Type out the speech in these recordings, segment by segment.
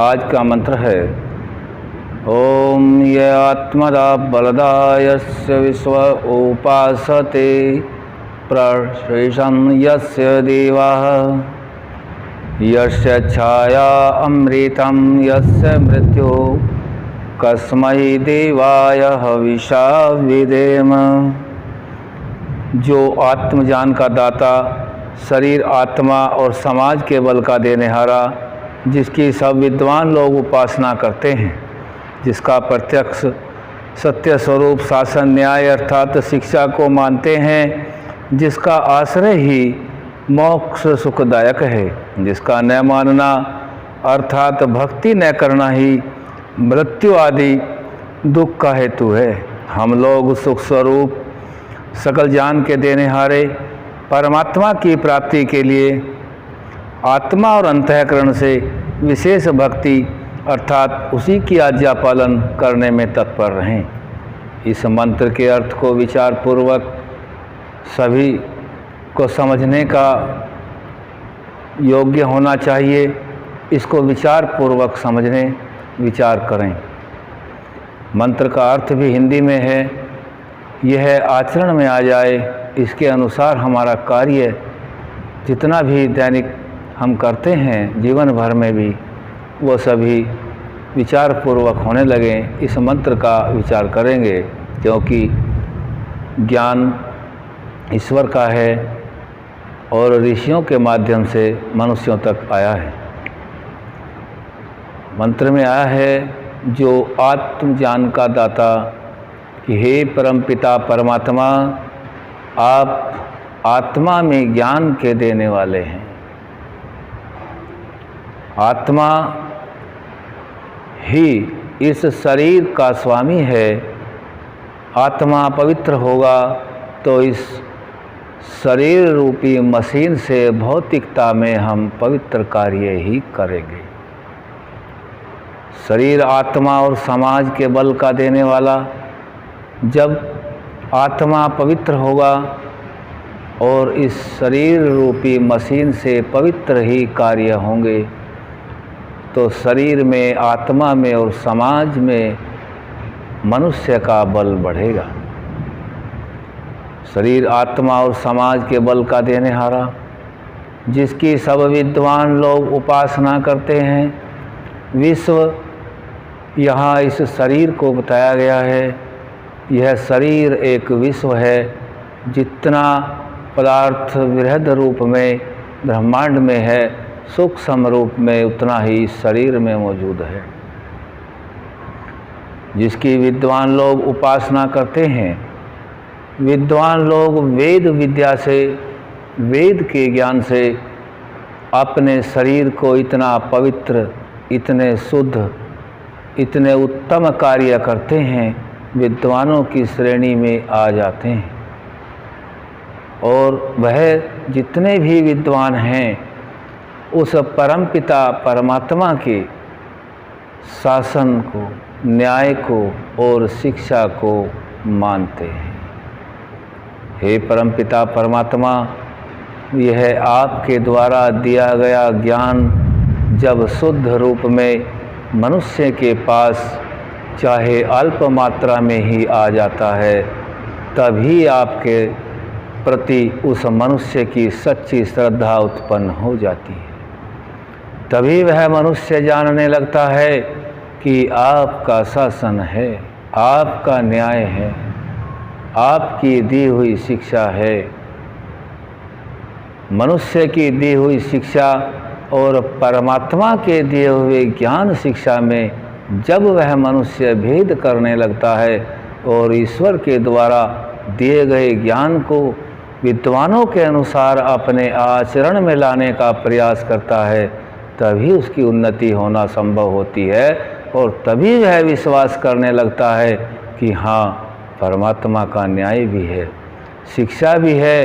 आज का मंत्र है ओम ये आत्मदा बलदा यस्य विश्व उपासते प्रशेषं यस्य देवाः यस्य छाया अमृतं यस्य मृत्यु कस्मै देवाय हविषा विधेम। जो आत्मज्ञान का दाता, शरीर, आत्मा और समाज के बल का देनेहारा, जिसकी सब विद्वान लोग उपासना करते हैं, जिसका प्रत्यक्ष सत्य स्वरूप शासन न्याय अर्थात शिक्षा को मानते हैं, जिसका आश्रय ही मोक्ष सुखदायक है, जिसका न मानना अर्थात भक्ति न करना ही मृत्यु आदि दुख का हेतु है। हम लोग सुख स्वरूप सकल ज्ञान के देनेहारे परमात्मा की प्राप्ति के लिए आत्मा और अंतःकरण से विशेष भक्ति अर्थात उसी की आज्ञा पालन करने में तत्पर रहें। इस मंत्र के अर्थ को विचार पूर्वक सभी को समझने का योग्य होना चाहिए। इसको विचार पूर्वक समझने विचार करें। मंत्र का अर्थ भी हिंदी में है। यह आचरण में आ जाए, इसके अनुसार हमारा कार्य जितना भी दैनिक हम करते हैं जीवन भर में भी, वो सभी विचार पूर्वक होने लगें। इस मंत्र का विचार करेंगे क्योंकि ज्ञान ईश्वर का है और ऋषियों के माध्यम से मनुष्यों तक आया है। मंत्र में आया है जो आत्मज्ञान का दाता, हे परमपिता परमात्मा, आप आत्मा में ज्ञान के देने वाले हैं। आत्मा ही इस शरीर का स्वामी है। आत्मा पवित्र होगा तो इस शरीर रूपी मशीन से भौतिकता में हम पवित्र कार्य ही करेंगे। शरीर, आत्मा और समाज के बल का देने वाला, जब आत्मा पवित्र होगा और इस शरीर रूपी मशीन से पवित्र ही कार्य होंगे तो शरीर में, आत्मा में और समाज में मनुष्य का बल बढ़ेगा। शरीर, आत्मा और समाज के बल का देनेहारा, जिसकी सब विद्वान लोग उपासना करते हैं। विश्व, यहाँ इस शरीर को बताया गया है। यह शरीर एक विश्व है। जितना पदार्थ वृहद रूप में ब्रह्मांड में है, सूक्ष्म रूप में उतना ही इस शरीर में मौजूद है। जिसकी विद्वान लोग उपासना करते हैं। विद्वान लोग वेद विद्या से, वेद के ज्ञान से अपने शरीर को इतना पवित्र, इतने शुद्ध, इतने उत्तम कार्य करते हैं, विद्वानों की श्रेणी में आ जाते हैं। और वह जितने भी विद्वान हैं उस परमपिता परमात्मा के शासन को, न्याय को और शिक्षा को मानते हैं। हे परमपिता परमात्मा, यह आपके द्वारा दिया गया ज्ञान जब शुद्ध रूप में मनुष्य के पास चाहे अल्प मात्रा में ही आ जाता है, तभी आपके प्रति उस मनुष्य की सच्ची श्रद्धा उत्पन्न हो जाती है। तभी वह मनुष्य जानने लगता है कि आपका शासन है, आपका न्याय है, आपकी दी हुई शिक्षा है। मनुष्य की दी हुई शिक्षा और परमात्मा के दिए हुए ज्ञान शिक्षा में जब वह मनुष्य भेद करने लगता है और ईश्वर के द्वारा दिए गए ज्ञान को विद्वानों के अनुसार अपने आचरण में लाने का प्रयास करता है, तभी उसकी उन्नति होना संभव होती है और तभी वह विश्वास करने लगता है कि हाँ, परमात्मा का न्याय भी है, शिक्षा भी है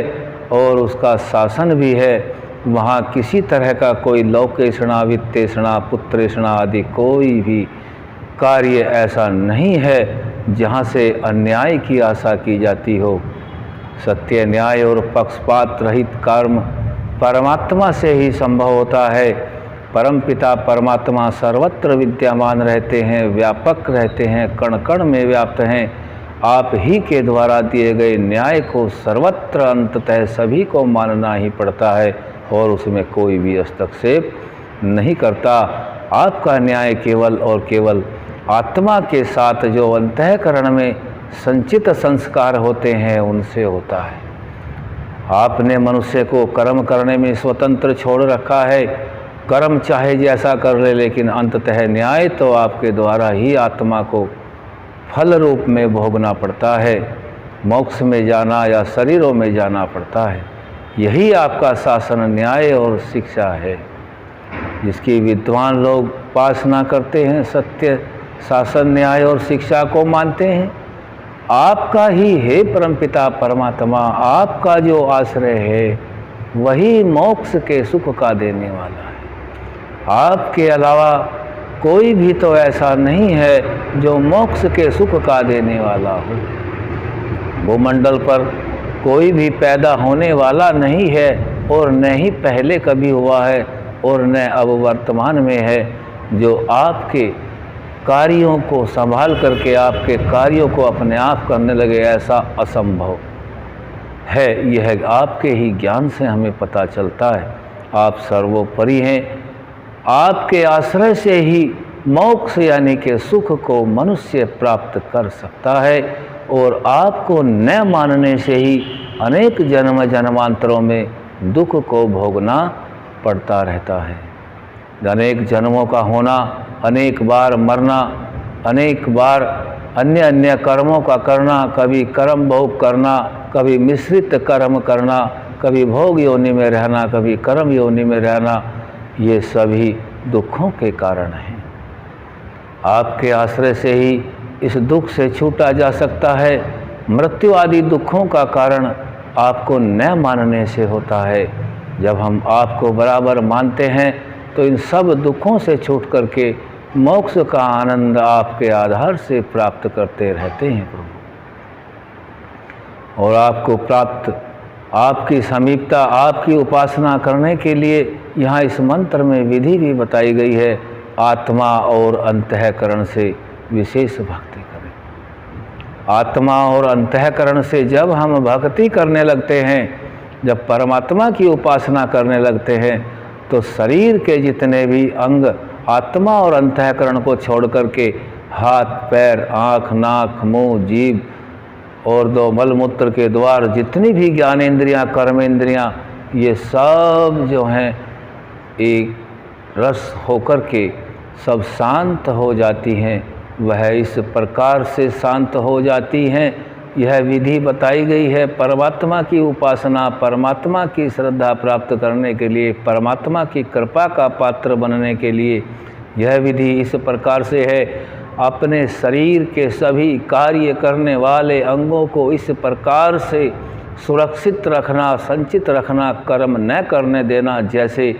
और उसका शासन भी है। वहाँ किसी तरह का कोई लौकेषणा, वित्तेषणा, पुत्रेषणा आदि कोई भी कार्य ऐसा नहीं है जहाँ से अन्याय की आशा की जाती हो। सत्य, न्याय और पक्षपात रहित कर्म परमात्मा से ही संभव होता है। परमपिता परमात्मा सर्वत्र विद्यमान रहते हैं, व्यापक रहते हैं, कण कण में व्याप्त हैं। आप ही के द्वारा दिए गए न्याय को सर्वत्र अंततः सभी को मानना ही पड़ता है और उसमें कोई भी हस्तक्षेप नहीं करता। आपका न्याय केवल और केवल आत्मा के साथ जो अंतःकरण में संचित संस्कार होते हैं उनसे होता है। आपने मनुष्य को कर्म करने में स्वतंत्र छोड़ रखा है। कर्म चाहे जैसा कर ले, लेकिन अंततः न्याय तो आपके द्वारा ही आत्मा को फल रूप में भोगना पड़ता है। मोक्ष में जाना या शरीरों में जाना पड़ता है। यही आपका शासन, न्याय और शिक्षा है, जिसकी विद्वान लोग उपासना करते हैं, सत्य शासन, न्याय और शिक्षा को मानते हैं। आपका ही है परमपिता परमात्मा, आपका जो आश्रय है वही मोक्ष के सुख का देने वाला है। आपके अलावा कोई भी तो ऐसा नहीं है जो मोक्ष के सुख का देने वाला हो। भूमंडल पर कोई भी पैदा होने वाला नहीं है और न ही पहले कभी हुआ है और न अब वर्तमान में है, जो आपके कार्यों को संभाल करके आपके कार्यों को अपने आप करने लगे, ऐसा असंभव है। यह आपके ही ज्ञान से हमें पता चलता है। आप सर्वोपरि हैं। आपके आश्रय से ही मोक्ष यानी कि सुख को मनुष्य प्राप्त कर सकता है और आपको न मानने से ही अनेक जन्म जन्मांतरों में दुख को भोगना पड़ता रहता है। अनेक जन्मों का होना, अनेक बार मरना, अनेक बार अन्य अन्य कर्मों का करना, कभी कर्म भोग करना, कभी मिश्रित कर्म करना, कभी भोग योनि में रहना, कभी कर्म योनि में रहना, ये सभी दुखों के कारण हैं। आपके आश्रय से ही इस दुख से छूटा जा सकता है। मृत्यु आदि दुखों का कारण आपको न मानने से होता है। जब हम आपको बराबर मानते हैं तो इन सब दुखों से छूट करके मोक्ष का आनंद आपके आधार से प्राप्त करते रहते हैं प्रभु। और आपको प्राप्त, आपकी समीपता, आपकी उपासना करने के लिए यहाँ इस मंत्र में विधि भी बताई गई है। आत्मा और अंतःकरण से विशेष भक्ति करें। आत्मा और अंतःकरण से जब हम भक्ति करने लगते हैं, जब परमात्मा की उपासना करने लगते हैं, तो शरीर के जितने भी अंग आत्मा और अंतःकरण को छोड़ करके हाथ, पैर, आँख, नाक, मुँह, जीभ और दो मलमूत्र के द्वार, जितनी भी ज्ञानेंद्रियाँ, कर्मेंद्रियाँ, ये सब जो हैं एक रस होकर के सब शांत हो जाती हैं। वह इस प्रकार से शांत हो जाती हैं। यह विधि बताई गई है परमात्मा की उपासना, परमात्मा की श्रद्धा प्राप्त करने के लिए, परमात्मा की कृपा का पात्र बनने के लिए। यह विधि इस प्रकार से है। अपने शरीर के सभी कार्य करने वाले अंगों को इस प्रकार से सुरक्षित रखना, संचित रखना, कर्म न करने देना। जैसे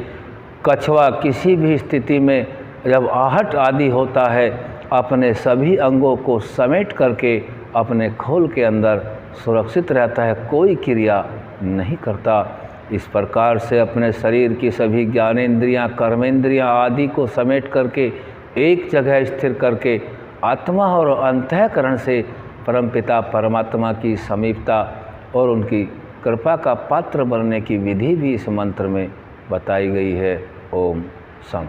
कछुआ किसी भी स्थिति में जब आहट आदि होता है, अपने सभी अंगों को समेट करके अपने खोल के अंदर सुरक्षित रहता है, कोई क्रिया नहीं करता। इस प्रकार से अपने शरीर की सभी ज्ञानेंद्रियां, कर्मेंद्रियां आदि को समेट करके एक जगह स्थिर करके आत्मा और अंतःकरण से परमपिता परमात्मा की समीपता और उनकी कृपा का पात्र बनने की विधि भी इस मंत्र में बताई गई है। ओम सम।